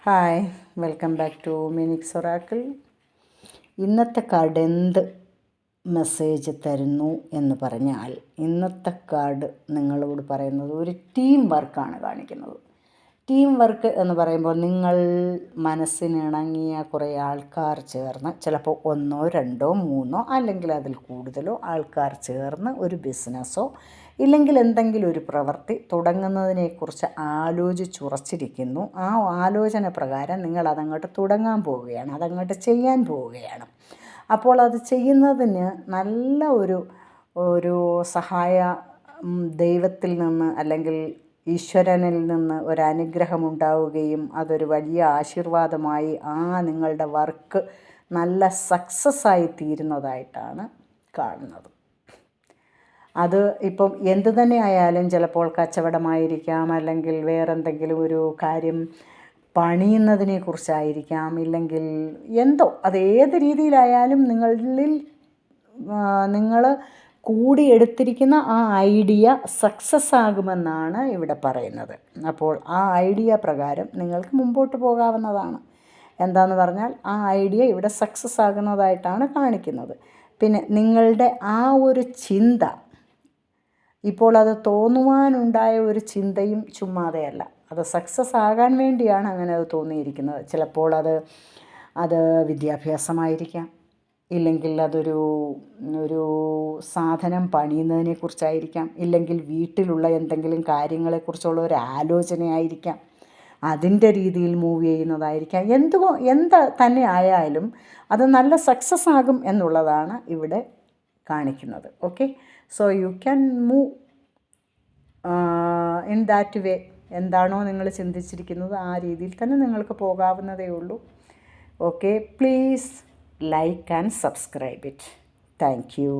Hi, welcome back to Minix oracle. ഇന്നത്തെ card എന്ത് message തരുന്നു എന്ന് പറഞ്ഞാൽ, ഇന്നത്തെ കാർഡ് നിങ്ങളോട് പറയുന്നത് ഒരു ടീം വർക്കാണ് കാണിക്കുന്നത്. ടീം വർക്ക് എന്ന് പറയുമ്പോൾ നിങ്ങൾ മനസ്സിനിണങ്ങിയ കുറേ ആൾക്കാർ ചേർന്ന്, ചിലപ്പോൾ 1 2 3 അല്ലെങ്കിൽ അതിൽ കൂടുതലോ ആൾക്കാർ ചേർന്ന് ഒരു ബിസിനസ്സോ ഇല്ലെങ്കിൽ എന്തെങ്കിലും ഒരു പ്രവൃത്തി തുടങ്ങുന്നതിനെക്കുറിച്ച് ആലോചിച്ചുറച്ചിരിക്കുന്നു. ആ ആലോചന പ്രകാരം നിങ്ങൾ അതങ്ങോട്ട് തുടങ്ങാൻ പോവുകയാണ്, അതങ്ങോട്ട് ചെയ്യാൻ പോവുകയാണ്. അപ്പോൾ അത് ചെയ്യുന്നതിന് നല്ല ഒരു സഹായ ദൈവത്തിൽ നിന്ന് അല്ലെങ്കിൽ ഈശ്വരനിൽ നിന്ന് ഒരനുഗ്രഹം ഉണ്ടാവുകയും അതൊരു വലിയ ആശീർവാദമായി നിങ്ങളുടെ വർക്ക് നല്ല സക്സസ്സായി തീരുന്നതായിട്ടാണ് കാണുന്നത്. അത് ഇപ്പം എന്തു തന്നെ ആയാലും, ചിലപ്പോൾ കച്ചവടമായിരിക്കാം, അല്ലെങ്കിൽ വേറെന്തെങ്കിലും ഒരു കാര്യം പണിയുന്നതിനെ കുറിച്ചായിരിക്കാം, ഇല്ലെങ്കിൽ എന്തോ അത് ഏത് രീതിയിലായാലും നിങ്ങൾ കൂടിയെടുത്തിരിക്കുന്ന ആ ഐഡിയ സക്സസ് ആകുമെന്നാണ് ഇവിടെ പറയുന്നത്. അപ്പോൾ ആ ഐഡിയ പ്രകാരം നിങ്ങൾക്ക് മുമ്പോട്ട് പോകാവുന്നതാണ്. എന്താണെന്ന് പറഞ്ഞാൽ ആ ഐഡിയ ഇവിടെ സക്സസ് ആകുന്നതായിട്ടാണ് കാണിക്കുന്നത്. പിന്നെ നിങ്ങളുടെ ആ ഒരു ചിന്ത, ഇപ്പോൾ അത് തോന്നുവാനുണ്ടായ ഒരു ചിന്തയും ചുമ്മാതെയല്ല, അത് സക്സസ് ആകാൻ വേണ്ടിയാണ് അങ്ങനെ അത് തോന്നിയിരിക്കുന്നത്. ചിലപ്പോൾ അത് വിദ്യാഭ്യാസമായിരിക്കാം, ഇല്ലെങ്കിൽ ഒരു സാധനം പണിയുന്നതിനെ കുറിച്ചായിരിക്കാം, ഇല്ലെങ്കിൽ വീട്ടിലുള്ള എന്തെങ്കിലും കാര്യങ്ങളെക്കുറിച്ചുള്ള ഒരു ആലോചനയായിരിക്കാം, അതിൻ്റെ രീതിയിൽ മൂവ് ചെയ്യുന്നതായിരിക്കാം. എന്ത് തന്നെ ആയാലും അത് നല്ല സക്സസ് ആകും എന്നുള്ളതാണ് ഇവിടെ കാണിക്കുന്നത്. Okay, so you can move in that way. എന്താണോ നിങ്ങൾ ചിന്തിച്ചിരിക്കുന്നത് ആ രീതിയിൽ തന്നെ നിങ്ങൾക്ക് പോകാവുന്നതേ ഉള്ളൂ. Okay, please like and subscribe it. Thank you.